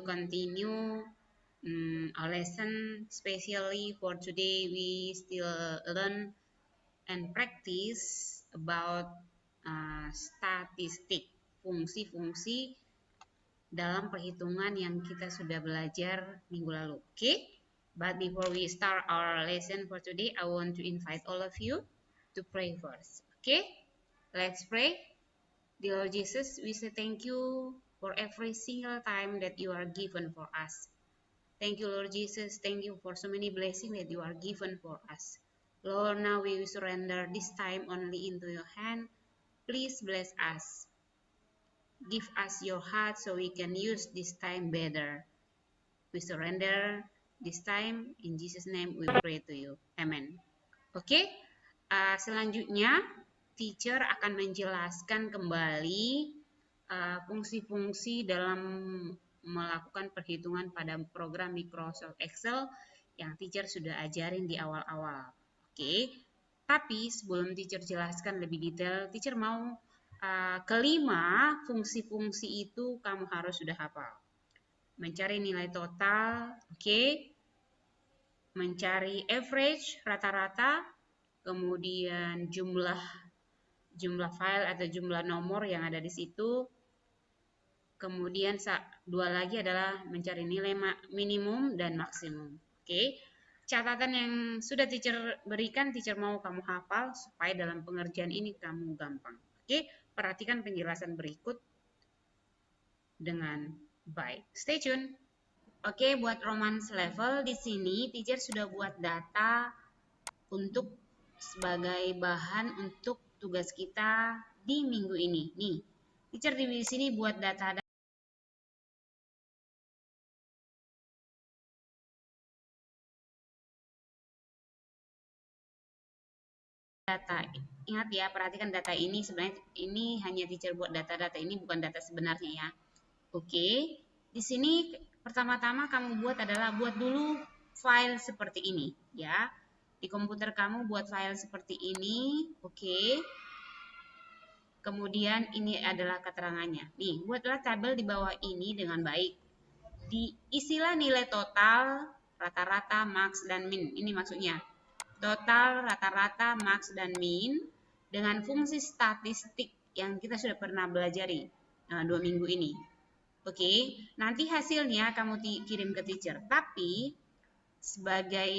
continue a lesson, especially for today. We still learn and practice about statistik, fungsi-fungsi dalam perhitungan yang kita sudah belajar minggu lalu. Okay? But before we start our lesson for today, I want to invite all of you to pray first. Okay? Let's pray. Dear Lord Jesus, we say thank you for every single time that you are given for us. Thank you, Lord Jesus. Thank you for so many blessings that you are given for us. Lord, now we will surrender this time only into your hand. Please bless us. Give us your heart so we can use this time better. We surrender this time. In Jesus' name we pray to you. Amen. Oke, selanjutnya teacher akan menjelaskan kembali fungsi-fungsi dalam melakukan perhitungan pada program Microsoft Excel yang teacher sudah ajarin di awal-awal. Oke, tapi sebelum teacher jelaskan lebih detail, teacher mau kelima fungsi-fungsi itu kamu harus sudah hafal. Mencari nilai total, oke. Mencari average, rata-rata, kemudian jumlah file atau jumlah nomor yang ada di situ. Kemudian dua lagi adalah mencari nilai minimum dan maksimum. Oke. Catatan yang sudah teacher berikan, teacher mau kamu hafal supaya dalam pengerjaan ini kamu gampang. Oke, perhatikan penjelasan berikut dengan baik. Stay tune. Oke, buat romance level di sini teacher sudah buat data untuk sebagai bahan untuk tugas kita di minggu ini. Nih, teacher di sini buat data Ingat ya, perhatikan data ini, sebenarnya ini hanya teacher buat data-data ini, bukan data sebenarnya ya. Oke, di sini pertama-tama kamu buat adalah buat dulu file seperti ini ya. Di komputer kamu buat file seperti ini, oke. Kemudian ini adalah keterangannya. Nih, buatlah tabel di bawah ini dengan baik. Diisilah nilai total, rata-rata, max, dan min. Ini maksudnya. Total, rata-rata, max, dan min dengan fungsi statistik yang kita sudah pernah belajari 2 minggu ini. Oke, nanti hasilnya kamu kirim ke teacher. Tapi sebagai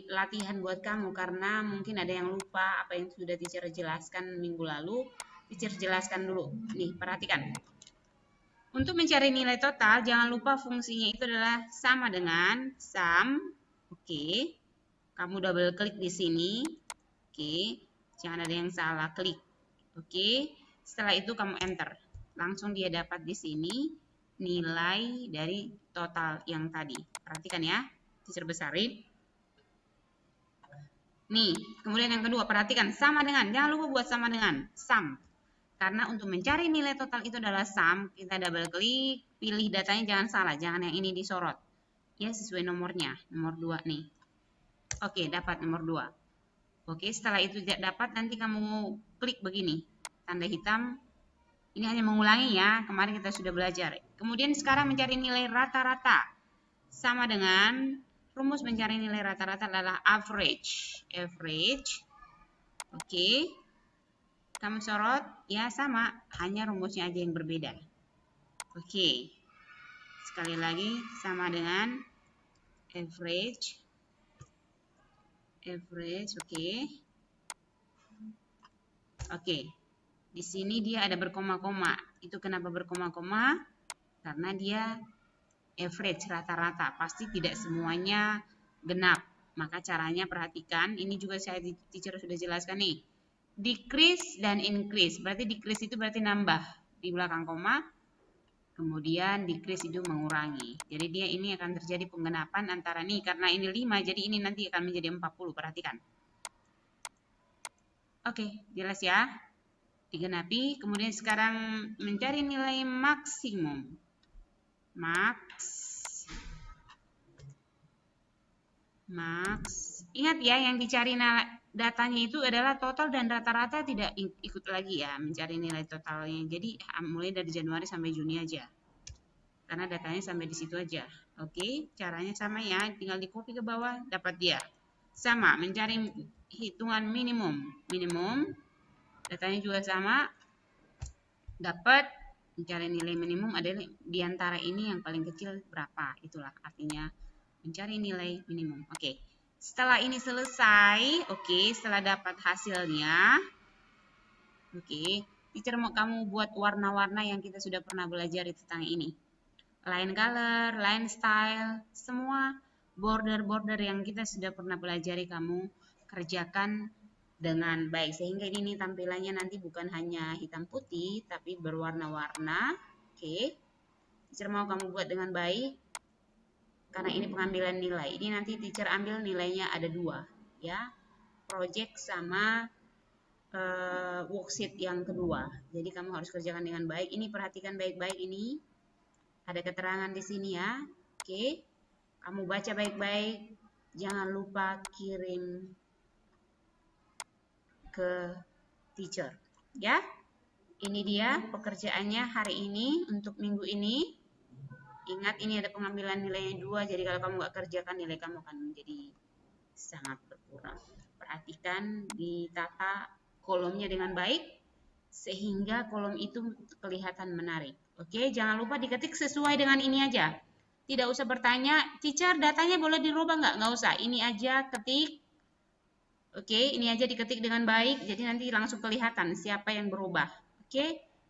latihan buat kamu, karena mungkin ada yang lupa apa yang sudah teacher jelaskan minggu lalu, teacher jelaskan dulu. Nih, perhatikan. Untuk mencari nilai total, jangan lupa fungsinya itu adalah sama dengan sum. Oke. Kamu double klik di sini. Oke. Jangan ada yang salah klik. Oke. Setelah itu kamu enter. Langsung dia dapat di sini nilai dari total yang tadi. Perhatikan ya. Teacher besarin. Nih, kemudian yang kedua, perhatikan sama dengan. Jangan lupa buat sama dengan sum. Karena untuk mencari nilai total itu adalah sum, kita double klik, pilih datanya jangan salah, jangan yang ini disorot. Ya, sesuai nomornya, nomor 2 nih. Oke, dapat nomor 2. Oke, setelah itu dapat, nanti kamu klik begini, tanda hitam. Ini hanya mengulangi ya, kemarin kita sudah belajar. Kemudian sekarang mencari nilai rata-rata. Sama dengan rumus mencari nilai rata-rata adalah average. Oke. Kamu sorot, ya sama, hanya rumusnya aja yang berbeda. Oke. Sekali lagi, sama dengan average, oke. Oke. Di sini dia ada berkoma-koma. Itu kenapa berkoma-koma? Karena dia average, rata-rata. Pasti tidak semuanya genap. Maka caranya perhatikan, ini juga saya teacher sudah jelaskan nih. Decrease dan increase. Berarti decrease itu berarti nambah di belakang koma. Kemudian decrease itu mengurangi. Jadi dia ini akan terjadi penggenapan antara nih. Karena ini 5, jadi ini nanti akan menjadi 40. Perhatikan. Oke, jelas ya. Digenapi. Kemudian sekarang mencari nilai maksimum. Max. Ingat ya, yang dicari datanya itu adalah total dan rata-rata, tidak ikut lagi ya mencari nilai totalnya. Jadi mulai dari Januari sampai Juni aja. karena datanya sampai di situ aja. Oke, caranya sama ya, tinggal di copy ke bawah, dapat dia. Sama, mencari hitungan minimum. Datanya juga sama, dapat mencari nilai minimum adalah di antara ini yang paling kecil berapa. Itulah artinya mencari nilai minimum. Oke. Setelah ini selesai, setelah dapat hasilnya, teacher mau kamu buat warna-warna yang kita sudah pernah belajar tentang ini. Line color, line style, semua border-border yang kita sudah pernah pelajari kamu kerjakan dengan baik. Sehingga ini tampilannya nanti bukan hanya hitam putih, tapi berwarna-warna. Teacher mau kamu buat dengan baik, karena ini pengambilan nilai. Ini nanti teacher ambil nilainya ada 2, ya. Project sama worksheet yang kedua. Jadi kamu harus kerjakan dengan baik. Ini perhatikan baik-baik ini. Ada keterangan di sini ya. Kamu baca baik-baik. Jangan lupa kirim ke teacher, ya. Ini dia pekerjaannya hari ini untuk minggu ini. Ingat ini ada pengambilan nilainya 2. Jadi kalau kamu nggak kerjakan, nilai kamu akan menjadi sangat berkurang. Perhatikan ditata kolomnya dengan baik sehingga kolom itu kelihatan menarik. Jangan lupa diketik sesuai dengan ini aja. Tidak usah bertanya, teacher datanya boleh dirubah nggak? Nggak usah, ini aja ketik. Ini aja diketik dengan baik, jadi nanti langsung kelihatan siapa yang berubah.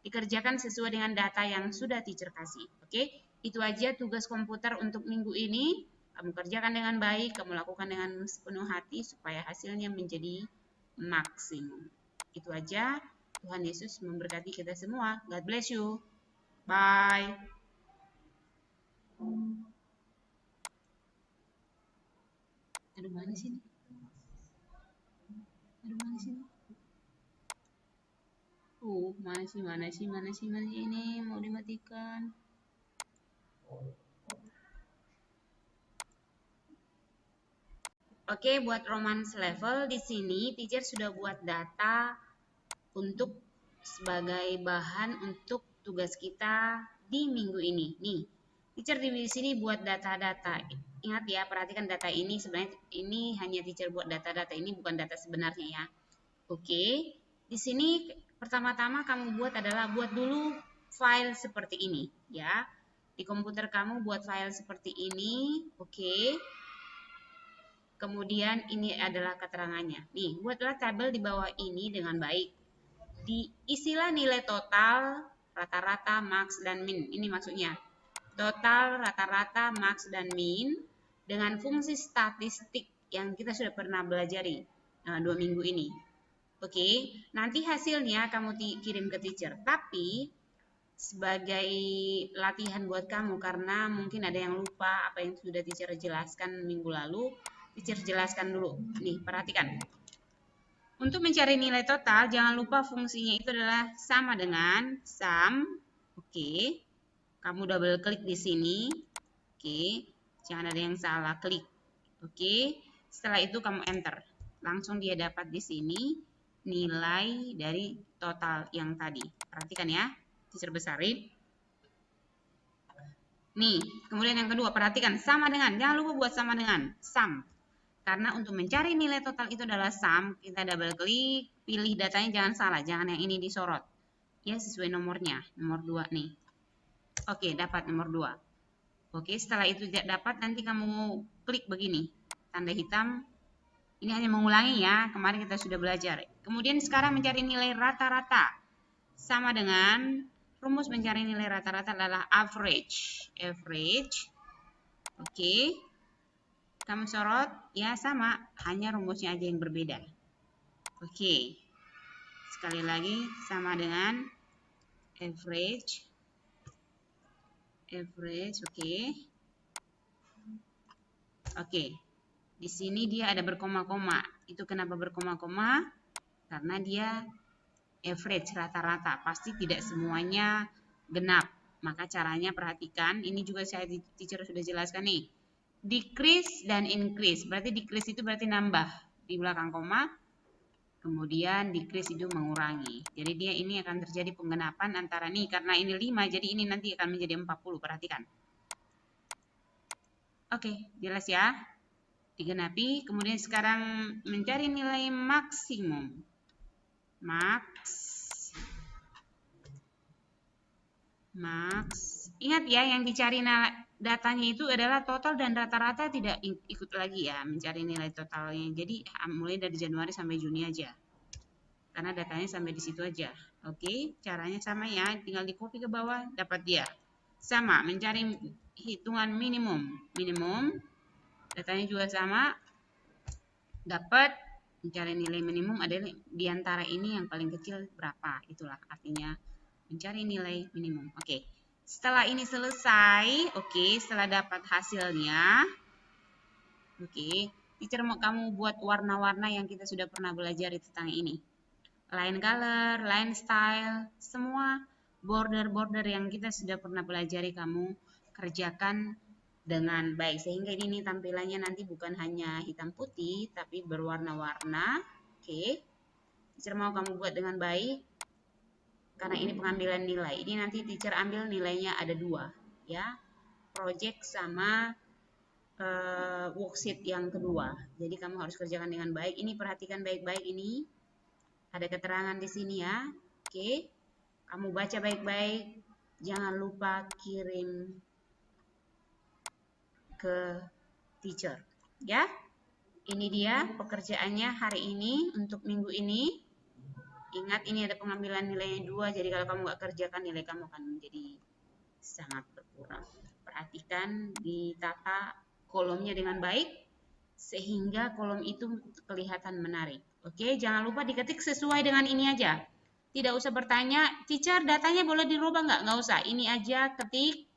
Dikerjakan sesuai dengan data yang sudah teacher kasih. Itu aja tugas komputer untuk minggu ini. Kamu kerjakan dengan baik, kamu lakukan dengan sepenuh hati supaya hasilnya menjadi maksimum. Itu aja. Tuhan Yesus memberkati kita semua. God bless you. Bye. Aduh, mana sih? Mana sih ini mau dimatikan. Buat romance level di sini teacher sudah buat data untuk sebagai bahan untuk tugas kita di minggu ini. Nih, teacher di sini buat data-data. Ingat ya, perhatikan data ini sebenarnya ini hanya teacher buat data-data, ini bukan data sebenarnya ya. Di sini pertama-tama kamu buat adalah buat dulu file seperti ini ya. Di komputer kamu buat file seperti ini, Kemudian ini adalah keterangannya. Nih, buatlah tabel di bawah ini dengan baik. Diisilah nilai total, rata-rata, max, dan min. Ini maksudnya. Total, rata-rata, max, dan min dengan fungsi statistik yang kita sudah pernah belajari 2 minggu ini. Nanti hasilnya kamu kirim ke teacher. Tapi sebagai latihan buat kamu karena mungkin ada yang lupa apa yang sudah teacher jelaskan minggu lalu, teacher jelaskan dulu. Nih, perhatikan. Untuk mencari nilai total, jangan lupa fungsinya itu adalah sama dengan sum. Kamu double klik di sini. Jangan ada yang salah klik. Setelah itu kamu enter. Langsung dia dapat di sini nilai dari total yang tadi. Perhatikan ya, teacher besarin. Nih, kemudian yang kedua, perhatikan sama dengan, jangan lupa buat sama dengan sum. Karena untuk mencari nilai total itu adalah sum, kita double klik, pilih datanya jangan salah, jangan yang ini disorot. Ya, sesuai nomornya, nomor 2 nih. Dapat nomor 2. Setelah itu dapat, nanti kamu klik begini, tanda hitam. Ini hanya mengulangi ya, kemarin kita sudah belajar. Kemudian sekarang mencari nilai rata-rata. Sama dengan, rumus mencari nilai rata-rata adalah average. Kamu sorot, ya sama, hanya rumusnya aja yang berbeda. Sekali lagi, sama dengan average, di sini dia ada berkoma-koma. Itu kenapa berkoma-koma? Karena dia average, rata-rata. Pasti tidak semuanya genap. Maka caranya perhatikan, ini juga saya teacher sudah jelaskan nih. Decrease dan increase. Berarti decrease itu berarti nambah di belakang koma. kemudian decrease itu mengurangi. Jadi dia ini akan terjadi penggenapan antara nih, karena ini 5, jadi ini nanti akan menjadi 40, perhatikan. Oke, jelas ya? Digenapi, kemudian sekarang mencari nilai maksimum. Max. Ingat ya, yang dicari datanya itu adalah total dan rata-rata, tidak ikut lagi ya mencari nilai totalnya. Jadi mulai dari Januari sampai Juni aja. Karena datanya sampai di situ aja. Oke, caranya sama ya, tinggal di copy ke bawah, dapat dia. Sama, mencari hitungan minimum. Datanya juga sama, dapat. Mencari nilai minimum adalah diantara ini yang paling kecil berapa. Itulah artinya mencari nilai minimum. Oke. Setelah ini selesai, setelah dapat hasilnya, teacher mau kamu buat warna-warna yang kita sudah pernah belajar tentang ini. Line color, line style, semua border-border yang kita sudah pernah pelajari kamu kerjakan dengan baik, sehingga ini tampilannya nanti bukan hanya hitam putih tapi berwarna-warna. Teacher mau kamu buat dengan baik karena ini pengambilan nilai. Ini nanti teacher ambil nilainya ada 2 ya, project sama worksheet yang kedua. Jadi kamu harus kerjakan dengan baik. Ini perhatikan baik-baik, ini ada keterangan di sini ya. Kamu baca baik-baik, jangan lupa kirim ke teacher ya. Ini dia pekerjaannya hari ini untuk minggu ini. Ingat, ini ada pengambilan nilainya 2, jadi kalau kamu nggak kerjakan nilai kamu akan menjadi sangat berkurang. Perhatikan, ditata kolomnya dengan baik sehingga kolom itu kelihatan menarik. Jangan lupa diketik sesuai dengan ini aja. Tidak usah bertanya, teacher datanya boleh dirubah nggak? Nggak usah, ini aja ketik.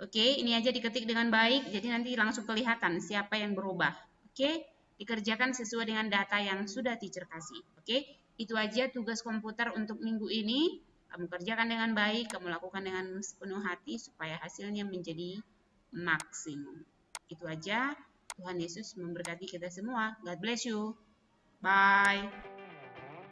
Ini aja diketik dengan baik, jadi nanti langsung kelihatan siapa yang berubah. Dikerjakan sesuai dengan data yang sudah teacher kasih. Itu aja tugas komputer untuk minggu ini. Kamu kerjakan dengan baik, kamu lakukan dengan sepenuh hati supaya hasilnya menjadi maksimum. Itu aja. Tuhan Yesus memberkati kita semua. God bless you. Bye.